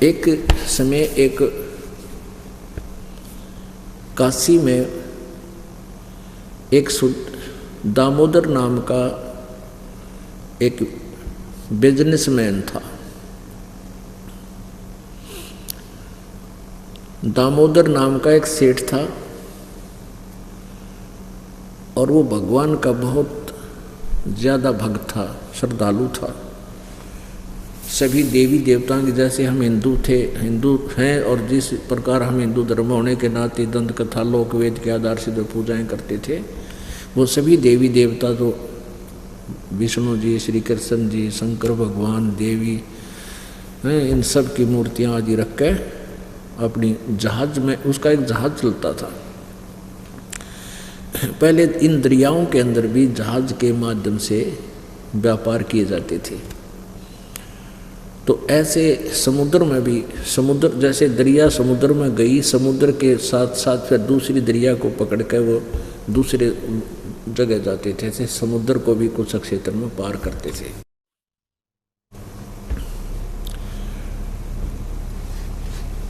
एक समय एक काशी में एक दामोदर नाम का एक बिजनेसमैन था। दामोदर नाम का एक सेठ था और वो भगवान का बहुत ज़्यादा भक्त था, श्रद्धालु था। सभी देवी देवताओं के जैसे हम हिंदू हैं और जिस प्रकार हम हिंदू धर्म होने के नाते दंत कथा लोक वेद के आधार से जो पूजाएं करते थे, वो सभी देवी देवता तो विष्णु जी, श्री कृष्ण जी, शंकर भगवान, देवी हैं, इन सब की मूर्तियां आदि रख के अपनी जहाज में, उसका एक जहाज चलता था। पहले इन दरियाओं के अंदर भी जहाज के माध्यम से व्यापार किए जाते थे। तो ऐसे समुद्र में भी, समुद्र जैसे दरिया समुद्र में गई, समुद्र के साथ साथ फिर दूसरी दरिया को पकड़ कर वो दूसरे जगह जाते थे। ऐसे समुद्र को भी कुछ क्षेत्र में पार करते थे।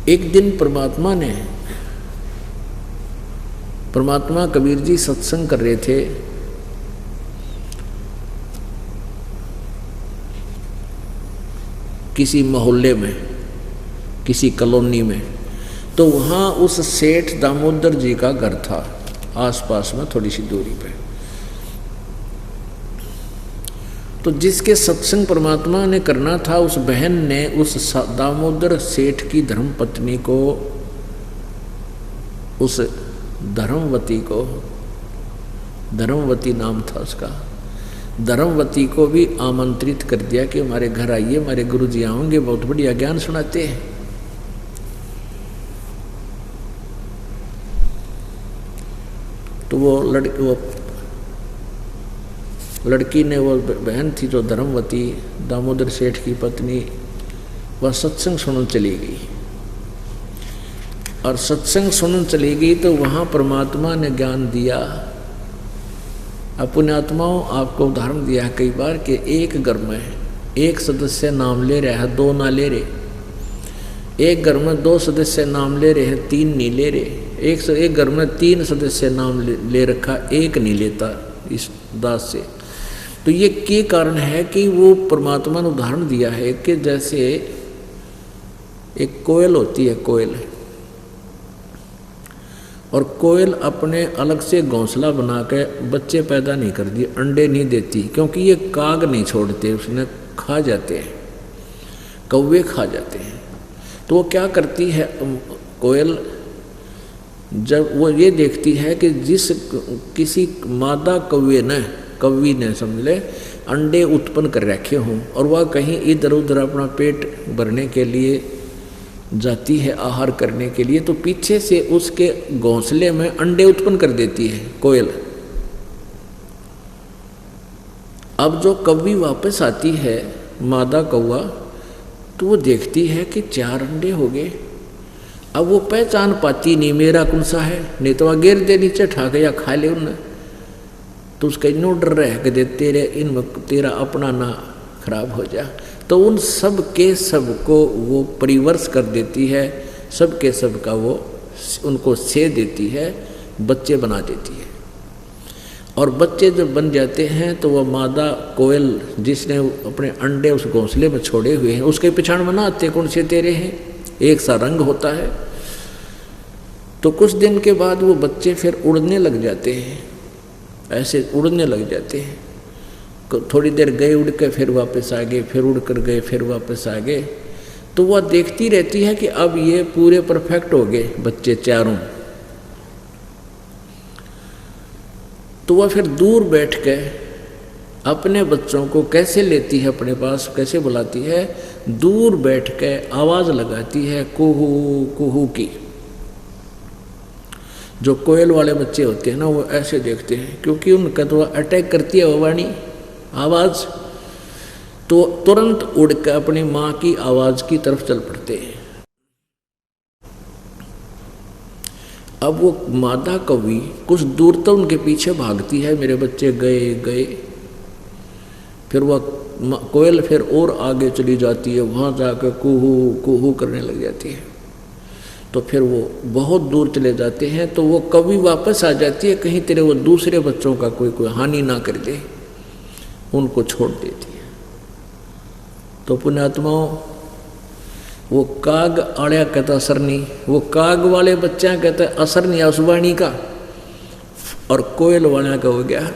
एक दिन परमात्मा कबीर जी सत्संग कर रहे थे। किसी मोहल्ले में, किसी कॉलोनी में, तो वहाँ उस सेठ दामोदर जी का घर था, आसपास में थोड़ी सी दूरी पे। तो जिसके सत्संग परमात्मा ने करना था, उस बहन ने उस दामोदर सेठ की धर्मपत्नी को, उस धर्मवती नाम था उसका, धर्मवती को भी आमंत्रित कर दिया कि हमारे घर आइए, हमारे गुरुजी आएंगे, बहुत बढ़िया ज्ञान सुनाते हैं। तो वो लड़की ने, वो बहन थी जो धर्मवती, दामोदर सेठ की पत्नी, वह सत्संग सुनने चली गई। और सत्संग सुनने चली गई तो वहाँ परमात्मा ने ज्ञान दिया। अपने आत्माओं, आपको उदाहरण दिया कई बार कि एक घर में एक सदस्य नाम ले रहा है, दो ना ले रहे। एक घर में दो सदस्य नाम ले रहे हैं, तीन नहीं ले रहे। एक घर में तीन सदस्य नाम ले रखा, एक नहीं लेता इस दास से। तो ये क्या कारण है कि वो परमात्मा ने उदाहरण दिया है कि जैसे एक कोयल होती है, कोयल, और कोयल अपने अलग से घोंसला बना के बच्चे पैदा नहीं करती, अंडे नहीं देती, क्योंकि ये काग नहीं छोड़ते, उसने खा जाते हैं, कौवे खा जाते हैं। तो वो क्या करती है कोयल, जब वो ये देखती है कि जिस किसी मादा कौवी ने समझ ले अंडे उत्पन्न कर रखे हों और वह कहीं इधर उधर अपना पेट भरने के लिए जाती है, आहार करने के लिए, तो पीछे से उसके घोंसले में अंडे उत्पन्न कर देती है कोयल। अब जो कौवी वापस आती है, मादा कौवा, तो वो देखती है कि 4 अंडे हो गए। अब वो पहचान पाती नहीं मेरा कौन सा है, नहीं तो वह गिर दे नीचे, ठाके या खा ले उन्हें। तो उसका इनो डर रह के तेरा अपना ना खराब हो जा। तो उन सब के सब को वो परिवर्ष कर देती है, सब के सब का वो उनको से देती है, बच्चे बना देती है। और बच्चे जब बन जाते हैं तो वह मादा कोयल जिसने अपने अंडे उस घोंसले में छोड़े हुए हैं, उसके पिछाड़ बनाते कौन से तेरे हैं, एक सा रंग होता है। तो कुछ दिन के बाद वो बच्चे फिर उड़ने लग जाते हैं, ऐसे उड़ने लग जाते हैं। थोड़ी देर गए उड़ के, फिर वापस आ गए, फिर उड़ कर गए, फिर वापस आ गए। तो वह देखती रहती है कि अब ये पूरे परफेक्ट हो गए बच्चे चारों। तो वह फिर दूर बैठ के अपने बच्चों को कैसे लेती है अपने पास, कैसे बुलाती है, दूर बैठ के आवाज़ लगाती है कुहू कुहू की। जो कोयल वाले बच्चे होते हैं ना, वो ऐसे देखते हैं, क्योंकि उनका तो अटैक करती है वो वाणी आवाज़, तो तुरंत उड़ कर अपनी माँ की आवाज़ की तरफ चल पड़ते हैं। अब वो मादा कौवी कुछ दूर तक उनके पीछे भागती है, मेरे बच्चे गए गए। फिर वह कोयल फिर और आगे चली जाती है, वहाँ जाकर कुहू कुहू करने लग जाती है। तो फिर वो बहुत दूर चले जाते हैं, तो वो कभी वापस आ जाती है, कहीं तेरे वो दूसरे बच्चों का कोई हानि ना कर दे, उनको छोड़ देती है। तो पुण्यात्माओं, वो काग आड़िया कहता असर नहीं, वो काग वाले बच्चा कहते असर नहीं उस वाणी का, और कोयल वाला का हो गया।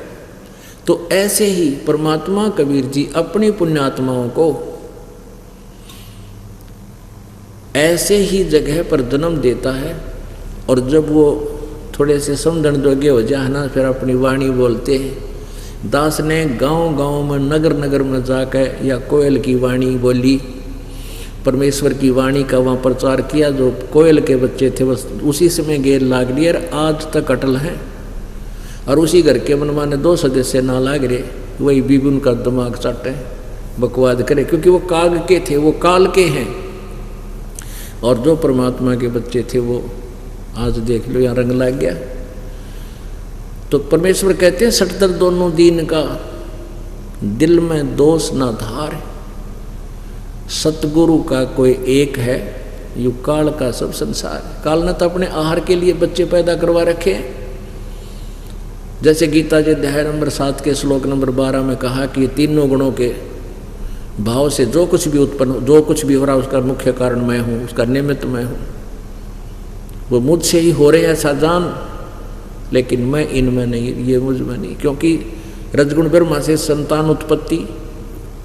तो ऐसे ही परमात्मा कबीर जी अपनी पुण्यात्माओं को ऐसे ही जगह पर जन्म देता है, और जब वो थोड़े से समझण जोगे हो जाए ना, फिर अपनी वाणी बोलते हैं। दास ने गांव-गांव में नगर नगर में जाकर या कोयल की वाणी बोली, परमेश्वर की वाणी का वहाँ प्रचार किया। जो कोयल के बच्चे थे बस उसी समय गेर लाग लिए, और आज तक अटल हैं। और उसी घर के मनमाने 2 सदस्य ना लाग रहे, वही बीबी उनका दिमाग चाटे बकवाद करे, क्योंकि वो काग के थे, वो काल के हैं। और जो परमात्मा के बच्चे थे वो आज देख लो यहाँ रंग लग गया। तो परमेश्वर कहते हैं सटदर दोनों दीन का, दिल में दोष ना धार, सतगुरु का कोई एक है, यू काल का सब संसार। काल ने तो अपने आहार के लिए बच्चे पैदा करवा रखे हैं। जैसे गीता जी अध्याय नंबर 7 के श्लोक नंबर 12 में कहा कि ये तीनों गुणों के भाव से जो कुछ भी उत्पन्न, जो कुछ भी हो रहा है उसका मुख्य कारण मैं हूँ, उसका निमित्त मैं हूँ। वो मुझसे ही हो रहे हैं ऐसा जान, लेकिन मैं इनमें नहीं, ये मुझ में नहीं। क्योंकि रजगुण ब्रह्मा से संतान उत्पत्ति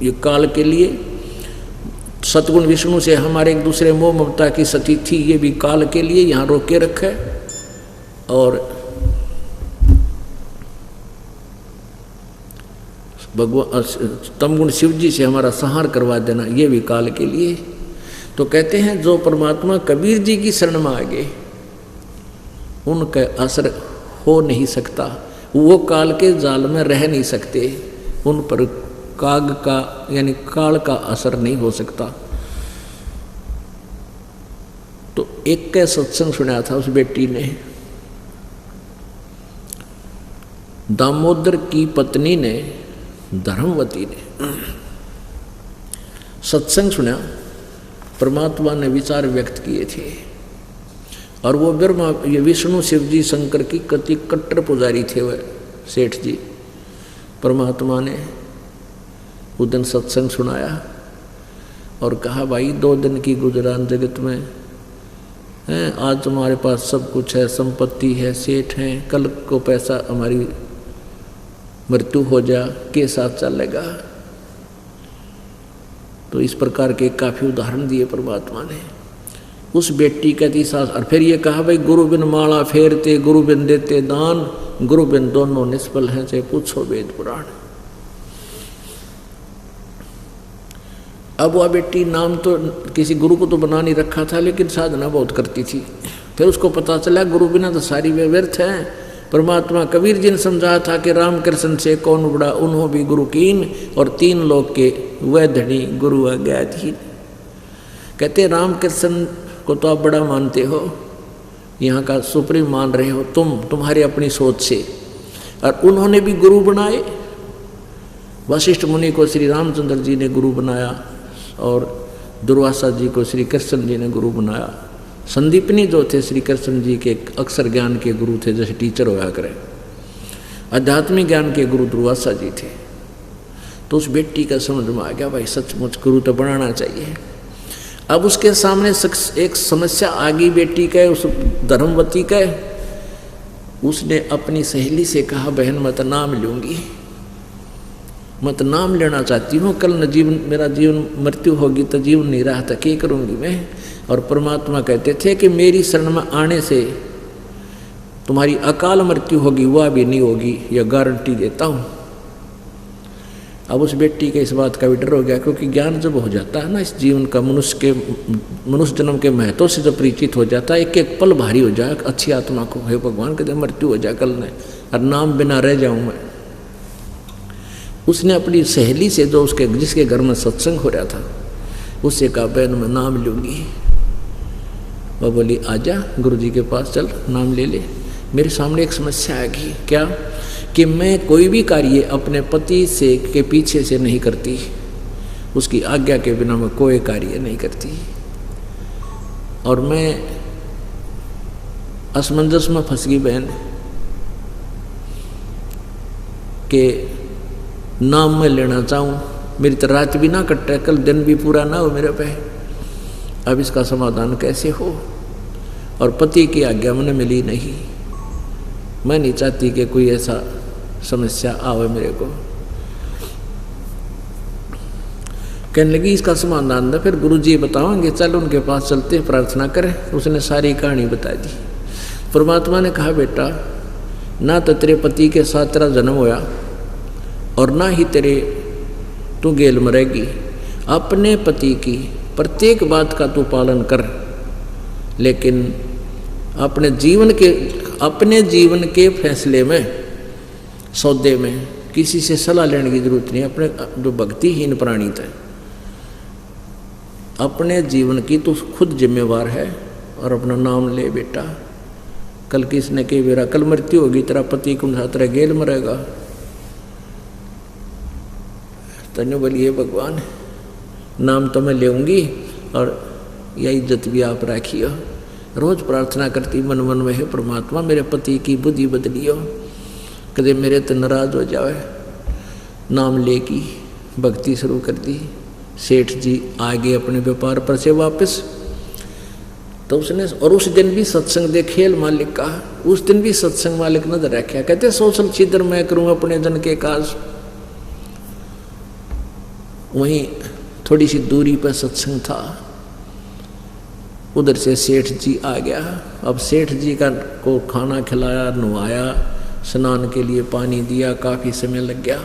ये काल के लिए, सतगुण विष्णु से हमारे एक दूसरे मोह ममता की सती थी, ये भी काल के लिए यहाँ रोक के रखे। और भगवान तमगुण शिव जी से हमारा संहार करवा देना, ये भी काल के लिए। तो कहते हैं जो परमात्मा कबीर जी की शरण में आ गए, उनका असर हो नहीं सकता, वो काल के जाल में रह नहीं सकते, उन पर काग का यानी काल का असर नहीं हो सकता। तो एक का सत्संग सुना था उस बेटी ने, दामोदर की पत्नी ने, धर्मवती ने सत्संग सुना, परमात्मा ने विचार व्यक्त किए थे। और वो ब्रह्मा ये विष्णु शिव जी शंकर की कति कट्टर पुजारी थे वह सेठ जी। परमात्मा ने उस दिन सत्संग सुनाया और कहा भाई 2 दिन की गुजरान जगत में है, आज तुम्हारे पास सब कुछ है, संपत्ति है, सेठ हैं, कल को पैसा हमारी मृत्यु हो जा के साथ चलेगा। तो इस प्रकार के काफ़ी उदाहरण दिए परमात्मा ने। उस बेटी का दी सास, और फिर ये कहा भाई गुरु बिन माला फेरते, गुरु बिन देते दान, गुरु बिन दोनों निष्फल हैं, चाहे पूछो वेद पुराण। अब वह बेटी नाम तो किसी गुरु को तो बना नहीं रखा था, लेकिन साधना बहुत करती थी। फिर उसको पता चला गुरु बिना तो सारी वे व्यर्थ हैं। परमात्मा कबीर जी ने समझा था कि राम कृष्ण से कौन बड़ा, उन्हों भी गुरु कीन, और 3 लोग के वह धनी गुरु अज्ञाधीन। कहते राम कृष्ण को तो आप बड़ा मानते हो, यहाँ का सुप्रीम मान रहे हो तुम्हारी अपनी सोच से, और उन्होंने भी गुरु बनाए। वशिष्ठ मुनि को श्री रामचंद्र जी ने गुरु बनाया, और दुर्वासा जी को श्री कृष्ण जी ने गुरु बनाया। संदीपनी जो थे श्री कृष्ण जी के अक्षर ज्ञान के गुरु थे, जैसे टीचर होया करें। आध्यात्मिक ज्ञान के गुरु दुर्वासा जी थे। तो उस बेटी का समझ में आ गया भाई सचमुच गुरु तो बनाना चाहिए। अब उसके सामने एक समस्या आ गई बेटी का, उस धर्मवती का। उसने अपनी सहेली से कहा बहन मैं तो नाम लूँगी, मैं तो नाम लेना चाहती हूँ, कल न जीवन मेरा जीवन मृत्यु होगी तो जीवन नहीं रहा था, क्या करूँगी मैं। और परमात्मा कहते थे कि मेरी शरण में आने से तुम्हारी अकाल मृत्यु होगी, वह भी नहीं होगी, यह गारंटी देता हूँ। अब उस बेटी के इस बात का भी डर हो गया, क्योंकि ज्ञान जब हो जाता है ना इस जीवन का, मनुष्य जन्म के महत्व से जब परिचित हो जाता है, एक एक पल भारी हो जाए अच्छी आत्मा को, हे भगवान कहते मृत्यु हो जाए कल ने, और नाम बिना रह जाऊँ मैं। उसने अपनी सहेली से जो उसके जिसके घर में सत्संग हो रहा था उससे कहा बहन मैं नाम लूँगी। वह बोली आजा गुरु जी के पास चल, नाम ले ले। मेरे सामने एक समस्या आ गई। क्या कि मैं कोई भी कार्य अपने पति से के पीछे से नहीं करती, उसकी आज्ञा के बिना मैं कोई कार्य नहीं करती। और मैं असमंजस में फंस गई बहन के नाम मैं लेना चाहूँ, मेरी तो रात भी ना कटे, कल दिन भी पूरा ना हो मेरे पे, अब इसका समाधान कैसे हो। और पति की आज्ञा मैंने मिली नहीं, मैं नहीं चाहती कि कोई ऐसा समस्या आवे मेरे को। कहने लगी इसका समाधान था, फिर गुरुजी बताओगे, चल उनके पास चलते प्रार्थना करें। उसने सारी कहानी बता दी। परमात्मा ने कहा बेटा, ना तो तेरे पति के साथ तेरा जन्म होया और ना ही तू गेल मरेगी। अपने पति की प्रत्येक बात का तू पालन कर, लेकिन अपने जीवन के फैसले में, सौदे में किसी से सलाह लेने की जरूरत नहीं। अपने जो भक्तिहीन प्राणी थे, अपने जीवन की तू खुद जिम्मेवार है। और अपना नाम ले बेटा, कल किसने के बेरा कल मृत्यु होगी, तेरा पति कौन सा तेरा गेल मरेगा। तनु बोलिए भगवान, नाम तो मैं लेऊंगी और यह इज्जत भी आप रखियो। रोज प्रार्थना करती मन मन में, है परमात्मा मेरे पति की बुद्धि बदलियो, कदे मेरे तो नाराज हो जाए। नाम ले की भक्ति शुरू कर दी। सेठ जी आ गए अपने व्यापार पर से वापस, तो उसने, और उस दिन भी सत्संग दे खेल मालिक का, उस दिन भी सत्संग मालिक नजर रखा। कहते सोशल छिद्र मैं करूँ अपने जन के काज। वहीं थोड़ी सी दूरी पर सत्संग था, उधर से सेठ जी आ गया। अब सेठ जी को खाना खिलाया, नहवाया, स्नान के लिए पानी दिया, काफ़ी समय लग गया।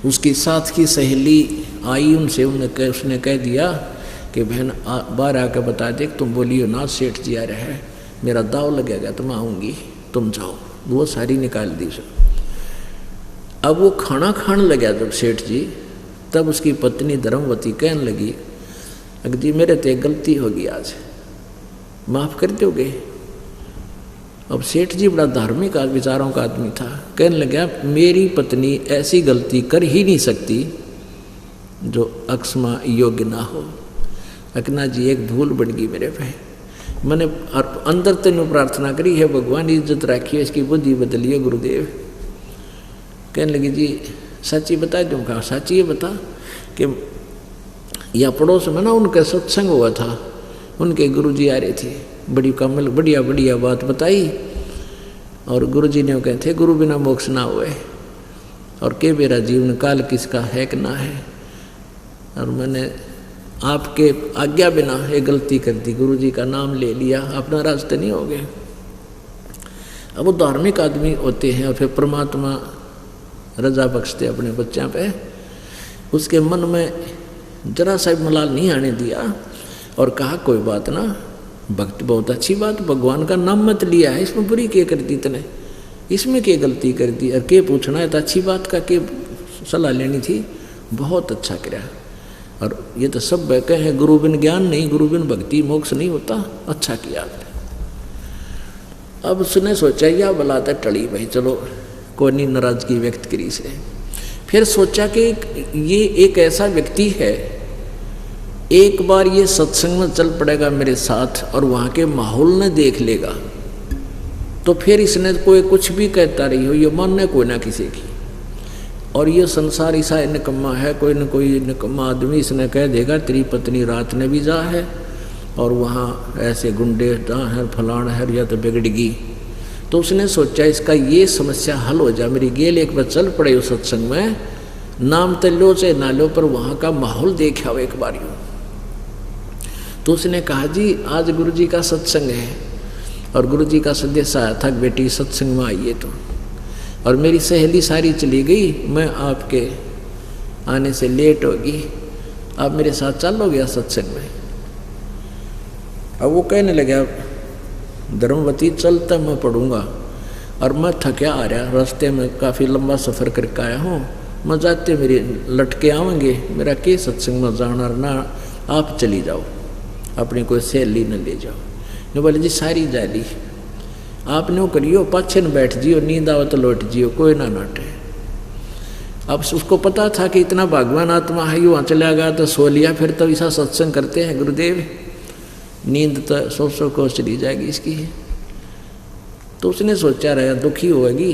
उसकी साथ की सहेली आई, उनसे उसने कह दिया कि बहन बाहर आकर बता दे, तुम बोलियो ना सेठ जी आ रहे हैं, मेरा दाव लगेगा तो मैं आऊँगी, तुम जाओ। वो सारी निकाल दी सर। अब वो खाना खाने लगा जब सेठ जी, तब उसकी पत्नी धर्मवती कहने लगी, अगदी मेरे ते गलती होगी, आज माफ़ कर दोगे। अब सेठ जी बड़ा धार्मिक विचारों का आदमी था, कहने लगा मेरी पत्नी ऐसी गलती कर ही नहीं सकती जो अक्षमा योग्य ना हो। अकना जी एक भूल बढ़ गई मेरे पे, मैंने अंदर तेन प्रार्थना करी है भगवान इज्जत रखिए, इसकी बुद्धि बदलिए गुरुदेव। कहने लगी जी सच्ची बता दूँ। कहा सच्ची ये बता कि या पड़ोस में ना उनका सत्संग हुआ था, उनके गुरुजी आ रहे थे, बड़ी कमल बढ़िया बढ़िया बात बताई। और गुरुजी ने कहे थे गुरु बिना मोक्ष ना हुए, और के मेरा जीवन काल किसका है कि ना है। और मैंने आपके आज्ञा बिना ये गलती कर दी, गुरुजी का नाम ले लिया, अपना रास्ते नहीं हो गए। अब वो धार्मिक आदमी होते हैं और फिर परमात्मा रजा बख्शते अपने बच्चों पे। उसके मन में जरा सा मलाल नहीं आने दिया और कहा कोई बात ना, भक्ति बहुत अच्छी बात, भगवान का नाम मत लिया है, इसमें बुरी क्या कर दी तने, इसमें क्या गलती कर दी, और के पूछना है तो अच्छी बात का के सलाह लेनी थी, बहुत अच्छा किया। और ये तो सब बहके हैं, गुरु बिन ज्ञान नहीं, गुरु बिन भक्ति मोक्ष नहीं होता, अच्छा किया आपने। अब उसने सोचा या बलाता टली भाई, चलो कोई नहीं, नाराजगी व्यक्त करी से। फिर सोचा कि ये एक ऐसा व्यक्ति है, एक बार ये सत्संग में चल पड़ेगा मेरे साथ और वहाँ के माहौल ने देख लेगा, तो फिर इसने कोई कुछ भी कहता रही हो, ये मानने कोई ना किसी की। और ये संसार ऐसा निकम्मा है, कोई न कोई निकम्मा आदमी इसने कह देगा तेरी पत्नी रात ने भी जा है और वहाँ ऐसे गुंडे है, फलान है, या तो बिगड़गी। तो उसने सोचा इसका ये समस्या हल हो जाए, मेरी गेल एक बार चल पड़े उस सत्संग में, नाम तो लो चाहे ना लो, पर वहाँ का माहौल देखा हो एक बार यूँ। तो उसने कहा जी आज गुरुजी का सत्संग है, और गुरुजी का संदेश आया था बेटी सत्संग में आइए, तो और मेरी सहेली सारी चली गई, मैं आपके आने से लेट होगी, आप मेरे साथ चलोगे सत्संग में। अब वो कहने लगा धर्मवती चलता मैं पढ़ूंगा, और मैं थका आ रहा, रास्ते में काफ़ी लंबा सफ़र करके आया हूँ, मैं जाते मेरे लटके आवेंगे, मेरा के सत्संग में जाना ना, आप चली जाओ, अपनी कोई सहेली न ले जाओ। ने बोले जी सारी जाली। आपने वो करियो, पाछे न बैठ जियो, नींद आवे तो लौट जियो, कोई ना नाटे। अब उसको पता था कि इतना भगवान आत्मा है, वहाँ चला गया तो सो लिया, फिर तो ऐसा सत्संग करते हैं गुरुदेव, नींद तो सौ को चली जाएगी इसकी। तो उसने सोचा रहा दुखी होगी,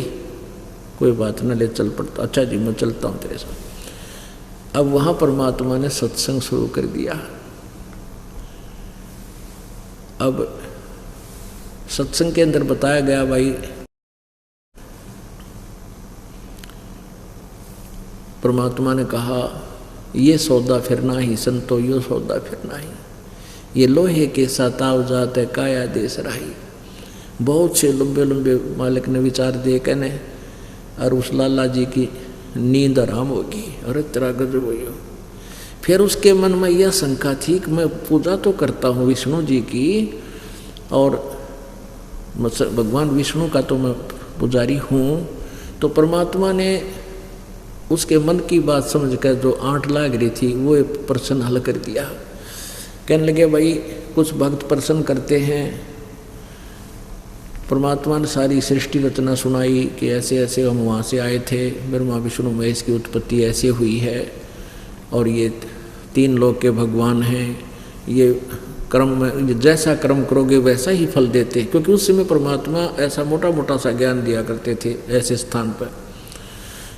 कोई बात न ले, चल पड़ता, अच्छा जी मैं चलता हूँ तेरे साथ। अब वहाँ परमात्मा ने सत्संग शुरू कर दिया। अब सत्संग के अंदर बताया गया भाई परमात्मा ने कहा ये सौदा फिरना ही संतो, यो सौदा फिरना ही, ये लोहे के सताव जाते काया देश राही। बहुत से लंबे लंबे मालिक ने विचार दिए कहने, और उस लाला जी की नींद आराम होगी, अरे तेरा गजब हुई हो। फिर उसके मन में यह शंका थी कि मैं पूजा तो करता हूँ विष्णु जी की, और भगवान विष्णु का तो मैं पुजारी हूँ, तो परमात्मा ने उसके मन की बात समझकर जो आंट लाग रही थी वो एक प्रश्न हल कर दिया। कहने लगे भाई कुछ भक्त प्रश्न करते हैं, परमात्मा ने सारी सृष्टि रचना सुनाई कि ऐसे ऐसे हम वहाँ से आए थे, ब्रह्मा विष्णु महेश की उत्पत्ति ऐसे हुई है, और ये 3 लोक के भगवान हैं, ये कर्म में जैसा कर्म करोगे वैसा ही फल देते, क्योंकि उस समय परमात्मा ऐसा मोटा मोटा सा ज्ञान दिया करते थे ऐसे स्थान पर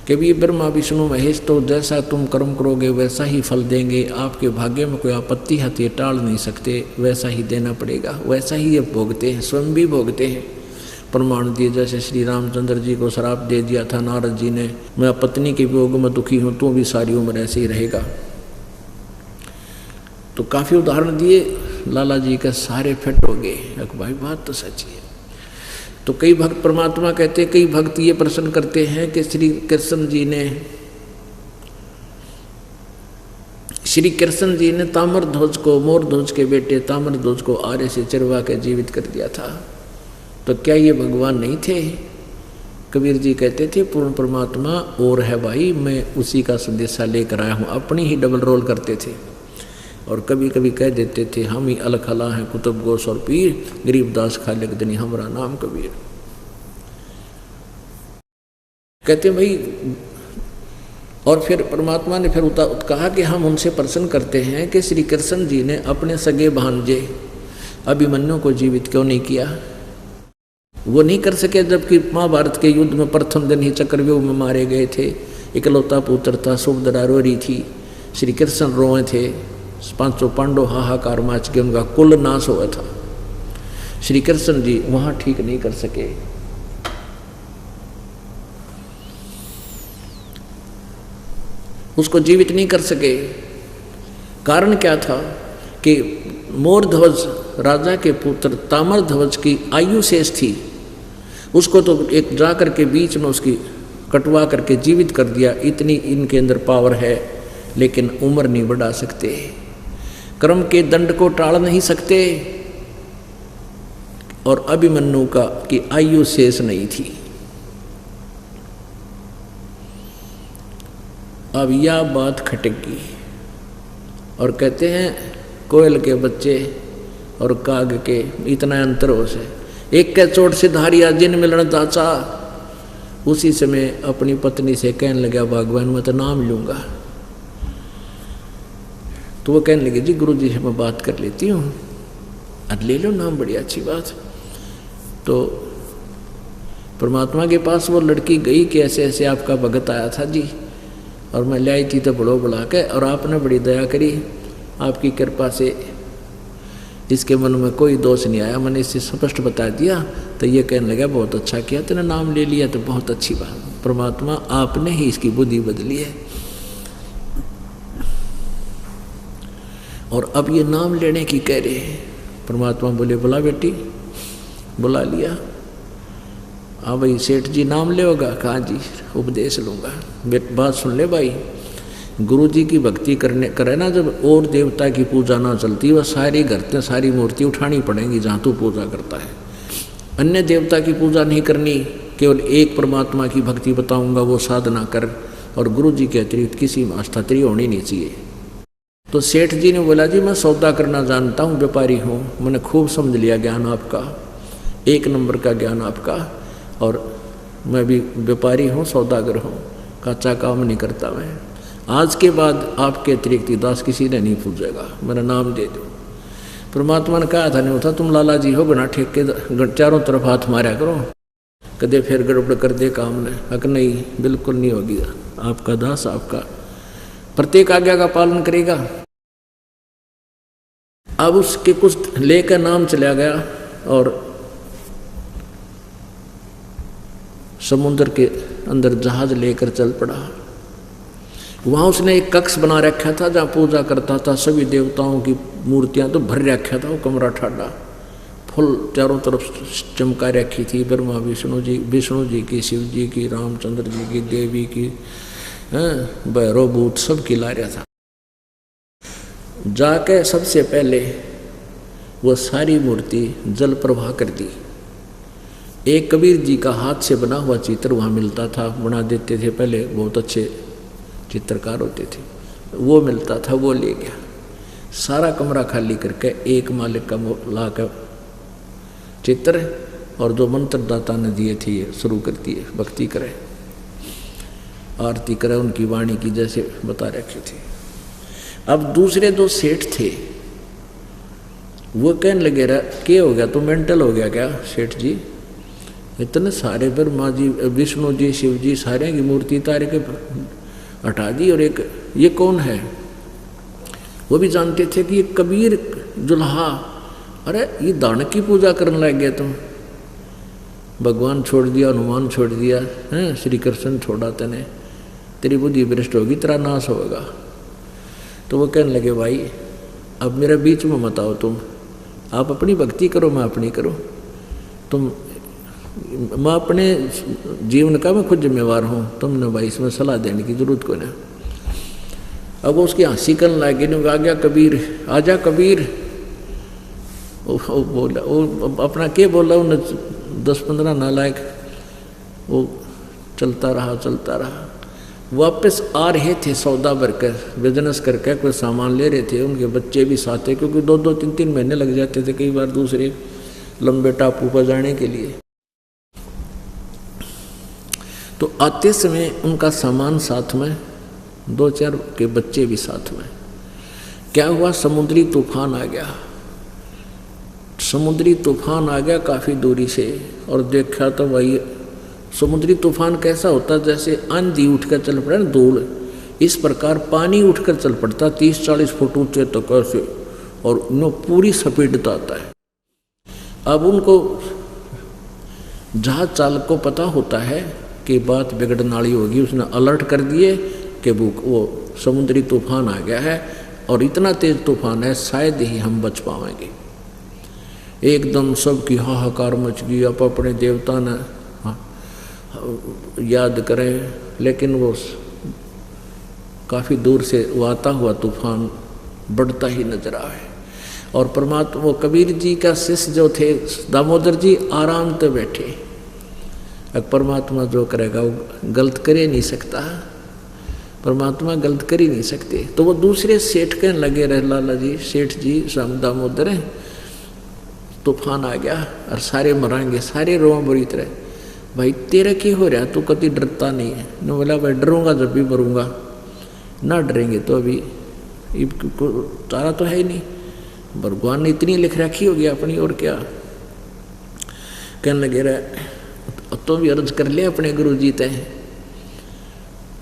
कि भी ब्रह्मा विष्णु महेश तो जैसा तुम कर्म करोगे वैसा ही फल देंगे, आपके भाग्य में कोई आपत्ति है तो ये टाल नहीं सकते, वैसा ही देना पड़ेगा, वैसा ही ये भोगते हैं, स्वयं भी भोगते हैं। प्रमाण दिए, जैसे श्री रामचंद्र जी को श्राप दे दिया था नारद जी ने, मैं पत्नी के वियोग में दुखी हूँ, तू भी सारी उम्र ऐसे ही रहेगा। तो काफ़ी उदाहरण दिए, लाला जी के सारे फिट हो गए, भाई बात तो सच्ची है। तो कई भक्त परमात्मा कहते, कई भक्त ये प्रश्न करते हैं कि श्री कृष्ण जी ने ताम्रध्वज को, मोरध्वज के बेटे ताम्रध्वज को आरे से चिरवा के जीवित कर दिया था, तो क्या ये भगवान नहीं थे? कबीर जी कहते थे पूर्ण परमात्मा और है भाई, मैं उसी का संदेशा लेकर आया हूँ। अपनी ही डबल रोल करते थे, और कभी कभी कह देते थे हम ही अलखला हैं कुतुब गोस और पीर, गरीबदास खालिक दनी हमारा नाम कबीर। कहते भाई, और फिर परमात्मा ने फिर कहा कि हम उनसे प्रश्न करते हैं कि श्री कृष्ण जी ने अपने सगे भांजे अभिमन्यु को जीवित क्यों नहीं किया? वो नहीं कर सके, जबकि महाभारत के युद्ध में प्रथम दिन ही चक्रव्यूह में मारे गए थे। इकलौता पुत्र था, सुभद्रा रो रही थी, श्री कृष्ण रोए थे, 500 पांडव हाहाकार माच के उनका कुल नाश हुआ था। श्री कृष्ण जी वहां ठीक नहीं कर सके। उसको जीवित नहीं कर सके। कारण क्या था कि मोरध्वज राजा के पुत्र ताम्रध्वज की आयु शेष थी, उसको तो एक जा करके बीच में उसकी कटवा करके जीवित कर दिया। इतनी इनके अंदर पावर है, लेकिन उम्र नहीं बढ़ा सकते, कर्म के दंड को टाल नहीं सकते, और अभिमन्यु का की आयु शेष नहीं थी। अब यह बात खटकी, और कहते हैं कोयल के बच्चे और काग के इतना अंतर हो से, एक के चोट से धारिया जिन मिलन दाचा। उसी समय अपनी पत्नी से कहने लगा भगवान मैं तो नाम लूँगा। तो वो कहने लगे जी गुरु जी से मैं बात कर लेती हूँ, आज ले लो नाम, बड़ी अच्छी बात। तो परमात्मा के पास वो लड़की गई कि ऐसे ऐसे आपका भगत आया था जी, और मैं ले आई थी तो बड़ो बुला के, और आपने बड़ी दया करी, आपकी कृपा से इसके मन में कोई दोष नहीं आया, मैंने इसे स्पष्ट बता दिया। तो ये कहने लगा बहुत अच्छा किया, तेने नाम ले लिया तो बहुत अच्छी बात, परमात्मा आपने ही इसकी बुद्धि बदली है। और अब ये नाम लेने की कह रहे हैं। परमात्मा बोले बुला बेटी, बुला लिया। हाँ भाई सेठ जी नाम ले होगा, कहाँ जी उपदेश लूँगा। बात सुन ले भाई, गुरु जी की भक्ति करे ना जब, और देवता की पूजा ना चलती, वह सारी घर सारी मूर्ति उठानी पड़ेंगी जहाँ तू पूजा करता है। अन्य देवता की पूजा नहीं करनी, केवल एक परमात्मा की भक्ति बताऊंगा, वो साधना कर, और गुरु जी के अतिरिक्त किसी में आस्था तेरी होनी नहीं चाहिए। तो सेठ जी ने बोला जी मैं सौदा करना जानता हूँ, व्यापारी हूँ, मैंने खूब समझ लिया ज्ञान आपका, एक नंबर का ज्ञान आपका। और मैं भी व्यापारी हूँ, सौदागर हूँ, कच्चा काम नहीं करता मैं। आज के बाद आपके अतिरिक्त दास किसी ने नहीं पूछेगा, मेरा नाम दे दो। परमात्मा ने कहा था नहीं होता, तुम लाला जी हो, बिना ठेके चारों तरफ हाथ मारा करो, कदे फिर गड़बड़ कर दे काम ने। हक नहीं, बिल्कुल नहीं होगी। आपका दास आपका प्रत्येक आज्ञा का पालन करेगा। अब उसके कुछ लेकर नाम चला गया और समुद्र के अंदर जहाज लेकर चल पड़ा। वहाँ उसने एक कक्ष बना रखा था जहाँ पूजा करता था, सभी देवताओं की मूर्तियाँ तो भर रखा था। वो कमरा ठाडा फुल चारों तरफ चमका रखी थी। ब्रह्मा विष्णु जी की, शिव जी की, रामचंद्र जी की, देवी की, भैरव भूत सब की ला रहा था। जाके सबसे पहले वो सारी मूर्ति जल प्रवाह कर दी। एक कबीर जी का हाथ से बना हुआ चित्र वहाँ मिलता था, बना देते थे पहले, बहुत अच्छे चित्रकार होते थे, वो मिलता था, वो ले गया। सारा कमरा खाली करके एक मालिक का ला कर चित्र और जो मंत्र दाता ने दिए थे ये शुरू कर दिए, भक्ति करे, आरती करे उनकी वाणी की, जैसे बता रखे थे। अब दूसरे दो सेठ थे, वो कहने लगे रहा क्या हो गया, तो मेंटल हो गया क्या सेठ जी, इतने सारे ब्रह्मा जी, विष्णु जी, शिव जी, सारे की मूर्ति तारे के हटा दी, और एक ये कौन है। वो भी जानते थे कि ये कबीर जुल्हा, अरे ये दान की पूजा करने लग गए तुम, भगवान छोड़ दिया, हनुमान छोड़ दिया, हैं श्री कृष्ण छोड़ा तने, तेरी बुद्धि भ्रष्ट होगी, तेरा नाश होगा। तो वो कहने लगे भाई अब मेरे बीच में मत आओ, तुम आप अपनी भक्ति करो, मैं अपनी करूँ, मैं अपने जीवन का मैं खुद जिम्मेवार हूँ, तुमने भाई इसमें सलाह देने की जरूरत को ना। अब वो उसकी हंसी करने लगे, ने आ गया कबीर, आजा कबीर। वो बोला, वो अपना क्या बोला, उन्हें 10-15 नालायक, वो चलता रहा। वापस आ रहे थे सौदा भरकर, बिजनेस करके कोई सामान ले रहे थे, उनके बच्चे भी साथ थे, क्योंकि 2-2, 3-3 महीने लग जाते थे कई बार दूसरे लंबे टापू पर जाने के लिए। तो आते समय उनका सामान साथ में, 2-4 के बच्चे भी साथ में। क्या हुआ, समुद्री तूफान आ गया। समुद्री तूफान आ गया काफ़ी दूरी से, और देखा तो वही समुद्री तूफान कैसा होता, जैसे आंधी उठकर चल पड़ा ना, धूल, इस प्रकार पानी उठकर चल पड़ता 30-40 फुट ऊंचे तक ऐसे, और नो पूरी स्पीड आता है। अब उनको जहाज चालक को पता होता है कि बात बिगड़ने वाली होगी, उसने अलर्ट कर दिए कि वो समुद्री तूफान आ गया है, और इतना तेज तूफान है शायद ही हम बच पाएंगे। एकदम सबकी हाहाकार मच गई, अब अपने देवता ने याद करें, लेकिन वो काफ़ी दूर से वो आता हुआ तूफान बढ़ता ही नजर आए। और परमात्मा, वो कबीर जी का शिष्य जो थे दामोदर जी, आराम से बैठे। अब परमात्मा जो करेगा वो गलत कर ही नहीं सकता, परमात्मा गलत कर ही नहीं सकते। तो वो दूसरे सेठ कहने लगे रहे, लाला जी, सेठ जी, राम दामोदर है, तूफान आ गया और सारे मरांगे, सारे रोआ बुरी तरह। भाई तेरा क्या हो रहा, तू कभी डरता नहीं है। ने बोला भाई डरूंगा जब भी मरूंगा, ना डरेंगे तो अभी तारा तो है ही नहीं, भगवान ने इतनी लिख रखी होगी अपनी, और क्या। कहने लगे रहे तो भी अर्ज कर ले अपने गुरु जी तय।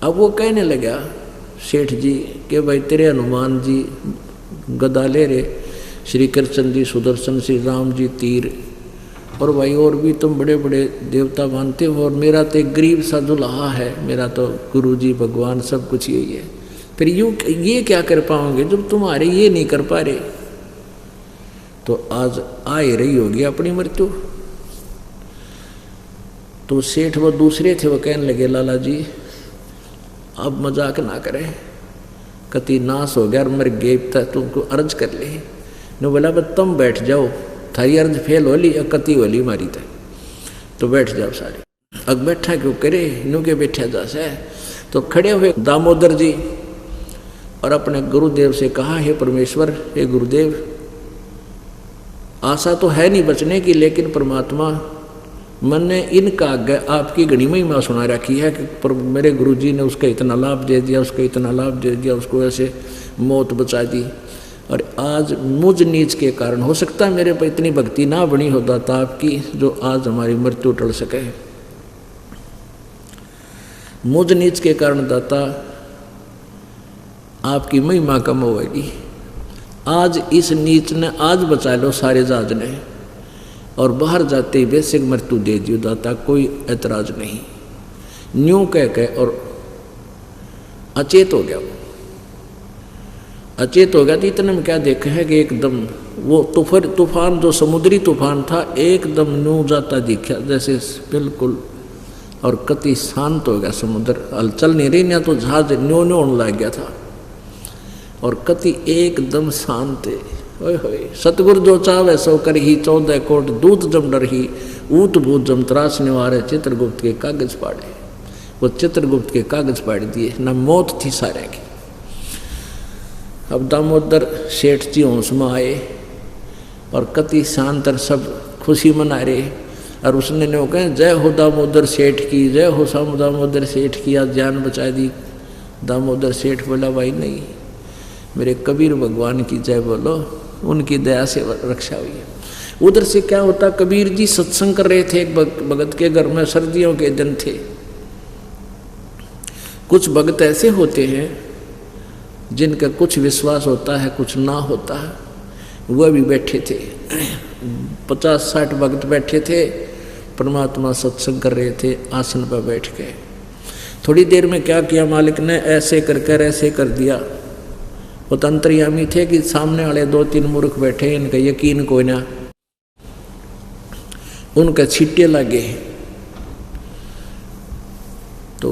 अब वो कहने लगा सेठ जी कि भाई तेरे हनुमान जी गदा ले रहे, श्री कृष्ण जी सुदर्शन, श्री राम जी तीर, और भाई और भी तुम बड़े बड़े देवता मानते हो, और मेरा तो एक गरीब सा दुल्हा है, मेरा तो गुरु जी भगवान सब कुछ यही है। फिर ये क्या कर पाओगे जब तुम्हारे ये नहीं कर पा रहे। तो आज आ ही रही होगी अपनी मृत्यु। तो सेठ वो दूसरे थे, वो कहने लगे लाला जी अब मजाक ना करें, कति नाश हो गया और मर गए, तुमको अर्ज कर ले। ने बोला बस तुम बैठ जाओ, थारी अर्ज फेल हो ली, कति हो ली मारी तक, तो बैठ जाओ सारे। अब बैठा क्यों करे, नु के बैठा जा से। तो खड़े हुए दामोदर जी और अपने गुरुदेव से कहा, हे परमेश्वर, हे गुरुदेव, आशा तो है नहीं बचने की, लेकिन परमात्मा मन ने इनका आगे आपकी घनी महिमा सुना रखी है कि पर मेरे गुरुजी ने उसका इतना लाभ दे दिया, उसको इतना लाभ दे दिया, उसको ऐसे मौत बचा दी। और आज मुझ नीच के कारण, हो सकता है मेरे पर इतनी भक्ति ना बनी हो दाता आपकी जो आज हमारी मृत्यु टल सके। मुझ नीच के कारण दाता आपकी महिमा कम होगी। आज इस नीच ने आज बचा लो सारे जहाज ने, और बाहर जाते ही बेसिक मृत्यु दे दियो दाता, कोई ऐतराज नहीं। न्यू कह के और अचेत हो गया। वो अचेत हो गया तो इतने में क्या देखा है कि एकदम वो तूफान जो समुद्री तूफान था एकदम न्यू जाता दिखा जैसे बिल्कुल, और कति शांत हो गया समुद्र, हलचल नहीं रही, ना तो जहाज न्यू न्यू होने लग गया था, और कति एकदम शांत है। होय होय सतगुरु जो चावे सो कर ही, 14 कोट दूत जम डर ही, ऊत भूत जम त्रास निवारे, चित्रगुप्त के कागज पाड़े। वो चित्रगुप्त के कागज पाड़ दिए, ना मौत थी सारे की। अब दामोदर सेठ जी होश में आए और कति शांतर सब खुशी मना रहे, और उसने ने कहा जय हो दामोदर सेठ की, जय हो दामोदर सेठ की, आज जान बचा दी। दामोदर सेठ बोला भाई नहीं, मेरे कबीर भगवान की जय बोलो, उनकी दया से रक्षा हुई है। उधर से क्या होता, कबीर जी सत्संग कर रहे थे एक भगत के घर में, सर्दियों के दिन थे। कुछ भगत ऐसे होते हैं जिनका कुछ विश्वास होता है कुछ ना होता है, वह भी बैठे थे। 50-60 भगत बैठे थे, परमात्मा सत्संग कर रहे थे, आसन पर बैठ के। थोड़ी देर में क्या किया मालिक ने, ऐसे कर ऐसे कर दिया। वो तंत्रयामी थे कि सामने वाले 2-3 मूर्ख बैठे, इनका यकीन कोई ना, उनका छिट्टे लगे। तो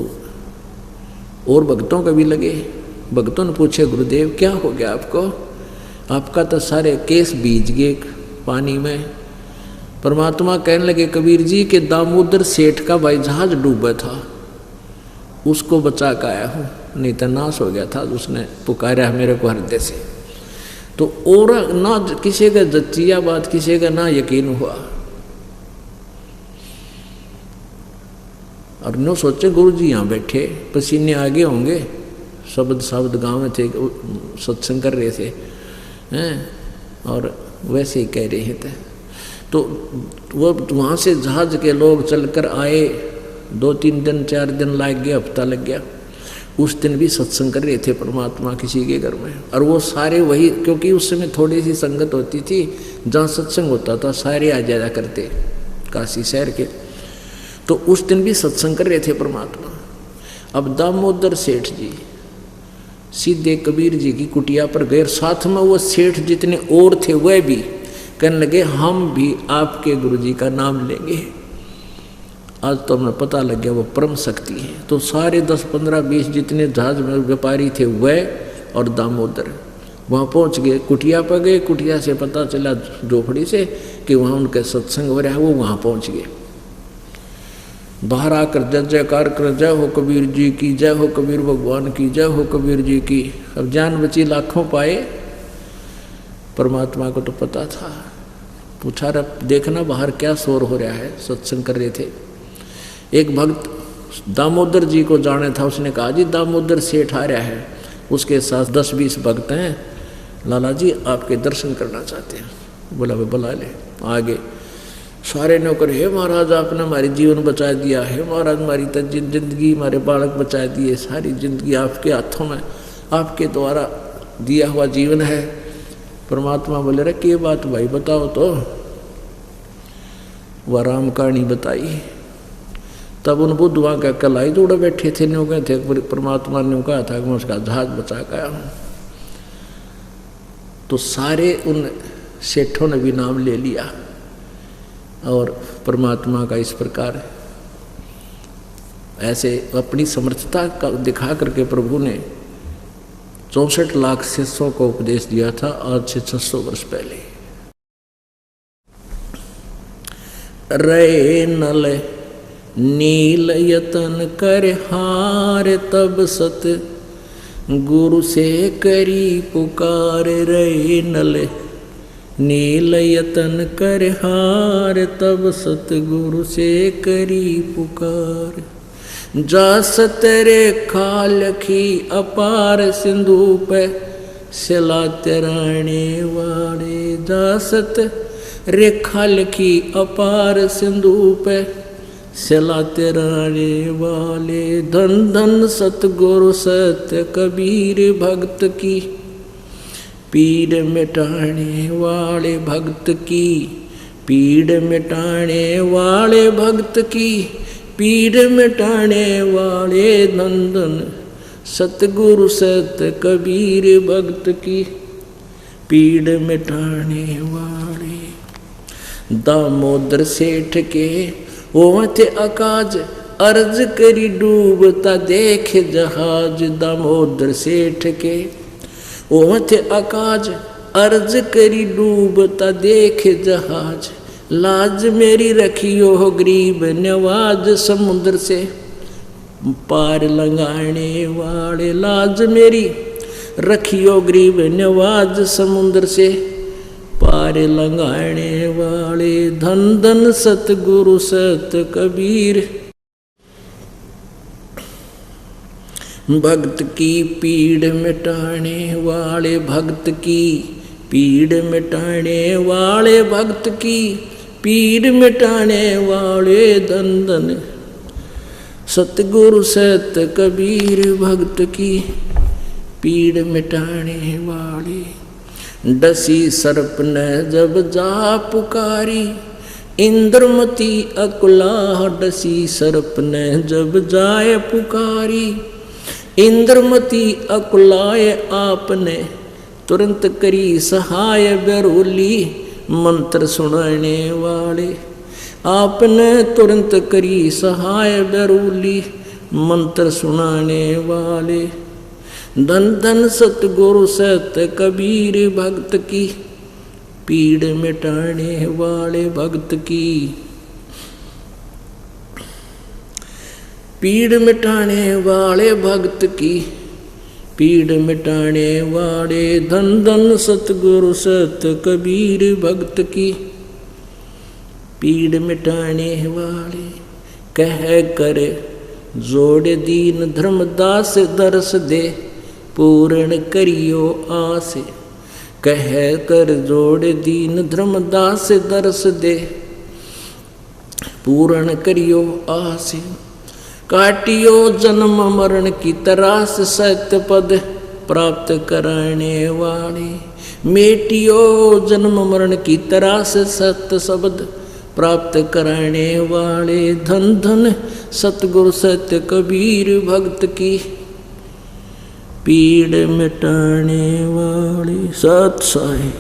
और भक्तों का भी लगे। भक्तों ने पूछे गुरुदेव क्या हो गया आपको, आपका तो सारे केस भीज गए पानी में। परमात्मा कहने लगे कबीर जी के दामोदर सेठ का भाई जहाज डूबा था, उसको बचा के आया हूँ, नहीं तो नाश हो गया था। उसने पुकारा मेरे को हृदय से। तो और ना किसी का जच्चिया बात, किसी का ना यकीन हुआ। और नो सोचे गुरु जी यहाँ बैठे, पसीने आगे होंगे, शब्द गाँव में थे, सत्संग कर रहे थे हैं, और वैसे ही कह रहे थे। तो वो वहाँ से जहाज के लोग चलकर आए, 2-3 दिन 4 दिन लग गया, हफ्ता लग गया। उस दिन भी सत्संग कर रहे थे परमात्मा किसी के घर में, और वो सारे वही, क्योंकि उस समय थोड़ी सी संगत होती थी, जहाँ सत्संग होता था सारे आ जाया करते काशी शहर के। तो उस दिन भी सत्संग कर रहे थे परमात्मा। अब दामोदर सेठ जी सीधे कबीर जी की कुटिया पर गए, साथ में वो सेठ जितने और थे वह भी कहने लगे हम भी आपके गुरु जी का नाम लेंगे। आज तो हमें पता लग गया वो परम शक्ति है। तो सारे 10, 15, 20 जितने जहाज में व्यापारी थे वह और दामोदर वहाँ पहुँच गए, कुटिया पर गए। कुटिया से पता चला झोपड़ी से कि वहाँ उनका सत्संग हो रहा है, वो वहाँ पहुँच गए। बाहर आकर जय जयकार कर, जय हो कबीर जी की, जय हो कबीर भगवान की, जय हो कबीर जी की। अब जान बची, लाखों पाए। परमात्मा को तो पता था। पूछा रहा देखना बाहर क्या शोर हो रहा है, सत्संग कर रहे थे। एक भक्त दामोदर जी को जाने था, उसने कहा जी दामोदर सेठ आ रहा है, उसके साथ 10-20 भक्त हैं, लाला जी आपके दर्शन करना चाहते हैं। बोला वे बुला ले। आगे सारे नौकर, हे महाराज आपने हमारी जीवन बचा दिया है, महाराज हमारी जिंदगी, हमारे बालक बचा दिए, सारी जिंदगी आपके हाथों में, आपके द्वारा दिया हुआ जीवन है। परमात्मा बोले रे क्या बात भाई बताओ। तो वह राम कहानी बताई। तब उन बुद्धवा का कलाई जोड़े बैठे थे, न्यू गए थे, परमात्मा ने कहा था कि मैं उसका जहाज बचा के आया हूँ। तो सारे उन सेठों ने भी नाम ले लिया, और परमात्मा का इस प्रकार ऐसे अपनी समर्थता का दिखा करके प्रभु ने 64 लाख शिष्यों को उपदेश दिया था आज से 600 वर्ष पहले। रे नल नील यतन कर हार, तब सत गुरु से करी पुकार। रे नल नील यतन कर हार, तब सतगुरु से करी पुकार। जासत रेखा लखी अपार, सिंधु पे सिला तराने वाले। जासत रेखा लखी अपार, सिंधु पे सिला तराने वाले। धन धन सतगुरु सत्य कबीर भक्त की, पीड़ मिटाने वाले भक्त की। पीड़ मिटाने वाले भक्त की, पीड़ मिटाने वाले। धन धन सतगुरु सत्य कबीर भक्त की, पीड़ मिटाने वाले। दामोदर सेठ के ओवत आकाज, अर्ज करी डूबता देख जहाज। दामोदर सेठ के ओवत आकाज, अर्ज करी डूबता देख जहाज। लाज मेरी रखियो हो गरीब नवाज, समुद्र से पार लंघाने वाले। लाज मेरी रखियो गरीब नवाज, समुद्र से पार लंघाने वाले। धन धन सतगुरु सत कबीर भक्त की, पीड़ मिटाने वाले भक्त की। पीड़ मिटाने वाले भक्त की, पीड़ मिटाने वाले। धन धन सतगुरु सत कबीर भक्त की, पीड़ मिटाने वाले। डसी सर्प ने जब जा पुकारी, इंद्रमती अकुला। डसी सर्प ने जब जाए पुकारी, इंद्रमती अकुलाए। आपने तुरंत करी सहाय बेरोली, मंत्र सुनाने वाले। आपने तुरंत करी सहाय बेरोली, मंत्र सुनाने वाले। धन धन सतगुरु सत कबीर भक्त की, पीड़ मिटाने वाले भक्त की। पीड़ मिटाने वाले भक्त की, पीड़ मिटाने वाले। धन धन सतगुरु सत कबीर भक्त की, पीड़ मिटाने वाले। कह कर जोड़ दीन धर्मदास, दर्श दे पूर्ण करियो आस। कह कर जोड़ दीन धर्मदास, दर्श दे पूर्ण करियो आस। काटियो जन्म मरण की तरास, सत्य पद प्राप्त कराने वाले। मेटियो जन्म मरण की तरास, सत्य शब्द प्राप्त कराने वाले। धन धन सतगुरु सत्य कबीर भक्त की, पीड़ मिटाने वाले। सत साई।